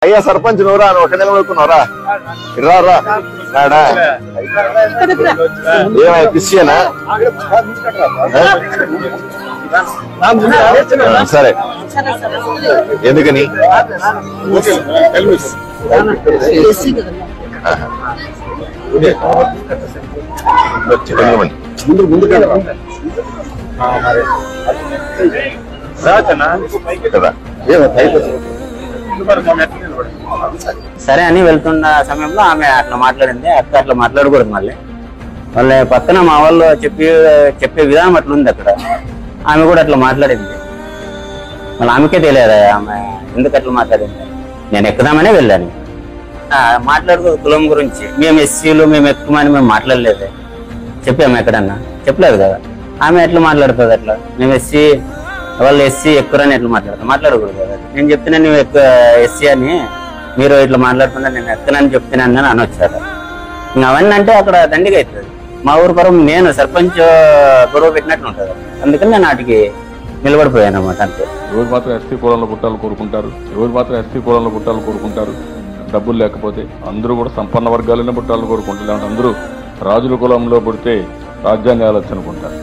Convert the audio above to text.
అయ్యా సర్పంచ్ నువ్వురా నువ్వు ఒక నిలబడుకున్నావురా రారా రాడా ఏమయ్యా క్రిస్టియనా సరే ఎందుకని కదా సరే అని వెళ్తున్న సమయంలో ఆమె అట్లా మాట్లాడింది. అక్క అట్లా మాట్లాడకూడదు, మళ్ళీ వాళ్ళ పక్కన మా వాళ్ళు చెప్పే విధానం అట్లా ఉంది అక్కడ. ఆమె కూడా అట్లా మాట్లాడింది. మళ్ళీ ఆమెకే తెలియదు ఆమె ఎందుకు అట్లా మాట్లాడింది. నేను ఎక్కుదామనే వెళ్ళాను. మాట్లాడుకో కులం గురించి మేము ఎస్సీలు మేము ఎక్కుమని మేము మాట్లాడలేదు. చెప్పాము ఎక్కడన్నా? చెప్పలేదు కదా. ఆమె ఎట్లా మాట్లాడుతుంది అట్లా? మేము ఎస్సీ వాళ్ళు ఎస్సీ ఎక్కువని ఎట్లా మాట్లాడకూడదు కదా. నేను చెప్తున్నా నువ్వు ఎక్కువ ఎస్సీ అని, మీరు ఇట్లా మాట్లాడుతున్నా నేను ఎక్కనని చెప్తున్నాను అని అనొచ్చారు. ఇంకా అవన్నీ అంటే అక్కడ దండిగా అవుతుంది. మా ఊరు పరం నేను సర్పంచ్ గొడవ పెట్టినట్లు ఉంటుంది. అందుకని నేను వాటికి నిలబడిపోయాను అన్నమాట. అంతే. ఎవరు మాత్రం ఎస్సీ కులంలో పుట్టాలు కోరుకుంటారు, ఎవరు మాత్రం ఎస్సీ కులంలో పుట్టాలు కోరుకుంటారు. డబ్బులు లేకపోతే అందరూ కూడా సంపన్న వర్గాలనే పుట్టాలు కోరుకుంటారు. అందరూ రాజుల కులంలో పుడితే రాజ్యాన్ని ఆలోచన అనుకుంటారు.